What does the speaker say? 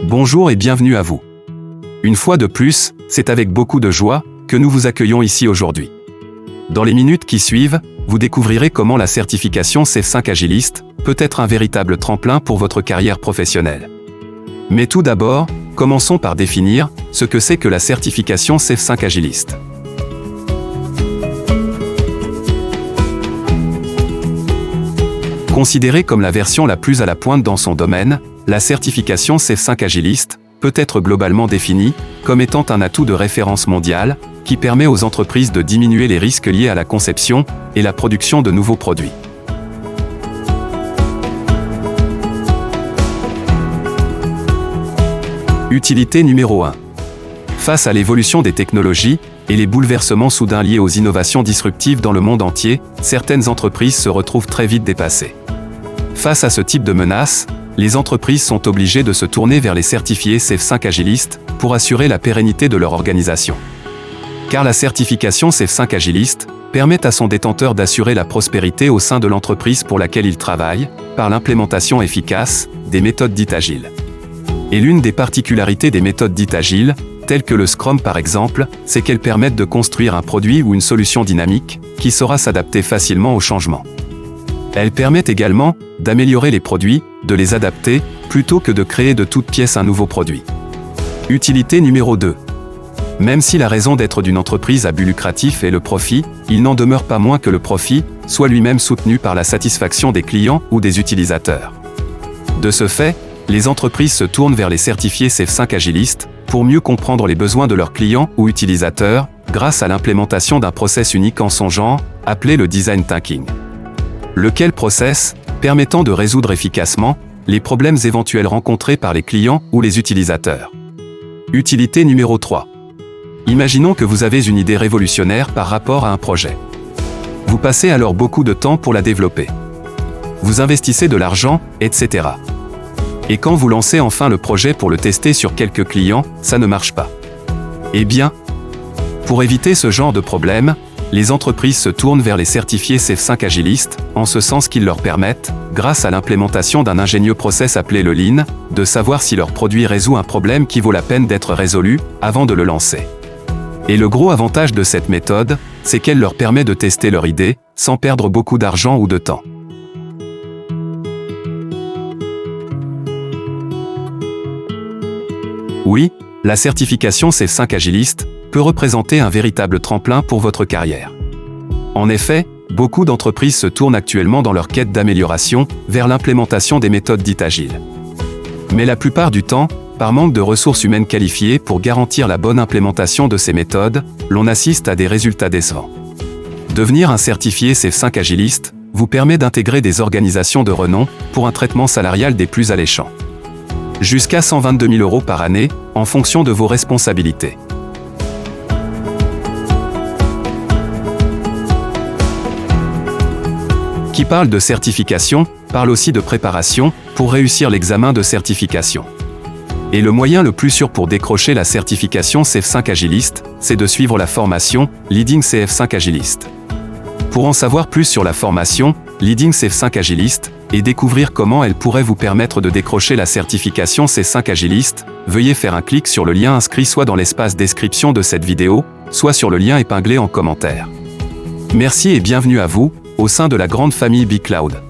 Bonjour et bienvenue à vous. Une fois de plus, c'est avec beaucoup de joie que nous vous accueillons ici aujourd'hui. Dans les minutes qui suivent, vous découvrirez comment la certification CEF5 Agiliste peut être un véritable tremplin pour votre carrière professionnelle. Mais tout d'abord, commençons par définir ce que c'est que la certification CEF5 Agiliste. Considérée comme la version la plus à la pointe dans son domaine, la certification CEF5 Agiliste peut être globalement définie comme étant un atout de référence mondiale qui permet aux entreprises de diminuer les risques liés à la conception et la production de nouveaux produits. Utilité numéro 1. Face à l'évolution des technologies et les bouleversements soudains liés aux innovations disruptives dans le monde entier, certaines entreprises se retrouvent très vite dépassées. Face à ce type de menaces, les entreprises sont obligées de se tourner vers les certifiés CEF5 Agiliste pour assurer la pérennité de leur organisation. Car la certification CEF5 Agiliste permet à son détenteur d'assurer la prospérité au sein de l'entreprise pour laquelle il travaille, par l'implémentation efficace des méthodes dites agiles. Et l'une des particularités des méthodes dites agiles, telles que le Scrum par exemple, c'est qu'elles permettent de construire un produit ou une solution dynamique qui saura s'adapter facilement aux changements. Elles permettent également d'améliorer les produits, de les adapter, plutôt que de créer de toutes pièces un nouveau produit. Utilité numéro 2. Même si la raison d'être d'une entreprise à but lucratif est le profit, il n'en demeure pas moins que le profit soit lui-même soutenu par la satisfaction des clients ou des utilisateurs. De ce fait, les entreprises se tournent vers les certifiés CEF5 Agiliste pour mieux comprendre les besoins de leurs clients ou utilisateurs grâce à l'implémentation d'un process unique en son genre, appelé le Design Thinking. Lequel process permettant de résoudre efficacement les problèmes éventuels rencontrés par les clients ou les utilisateurs. Utilité numéro 3. Imaginons que vous avez une idée révolutionnaire par rapport à un projet. Vous passez alors beaucoup de temps pour la développer. Vous investissez de l'argent, etc. Et quand vous lancez enfin le projet pour le tester sur quelques clients, ça ne marche pas. Eh bien, pour éviter ce genre de problème, les entreprises se tournent vers les certifiés CEF5 Agiliste, en ce sens qu'ils leur permettent, grâce à l'implémentation d'un ingénieux process appelé le Lean, de savoir si leur produit résout un problème qui vaut la peine d'être résolu avant de le lancer. Et le gros avantage de cette méthode, c'est qu'elle leur permet de tester leur idée, sans perdre beaucoup d'argent ou de temps. Oui, la certification CEF5 Agiliste peut représenter un véritable tremplin pour votre carrière. En effet, beaucoup d'entreprises se tournent actuellement dans leur quête d'amélioration vers l'implémentation des méthodes dites agiles. Mais la plupart du temps, par manque de ressources humaines qualifiées pour garantir la bonne implémentation de ces méthodes, l'on assiste à des résultats décevants. Devenir un certifié CEF5 Agiliste vous permet d'intégrer des organisations de renom pour un traitement salarial des plus alléchants. Jusqu'à 122 000 € par année, en fonction de vos responsabilités. Qui parle de certification, parle aussi de préparation pour réussir l'examen de certification. Et le moyen le plus sûr pour décrocher la certification CEF5 Agiliste, c'est de suivre la formation Leading CEF5 Agiliste. Pour en savoir plus sur la formation Leading CEF5 Agiliste et découvrir comment elle pourrait vous permettre de décrocher la certification CEF5 Agiliste, veuillez faire un clic sur le lien inscrit soit dans l'espace description de cette vidéo, soit sur le lien épinglé en commentaire. Merci et bienvenue à vous, au sein de la grande famille BeCloud.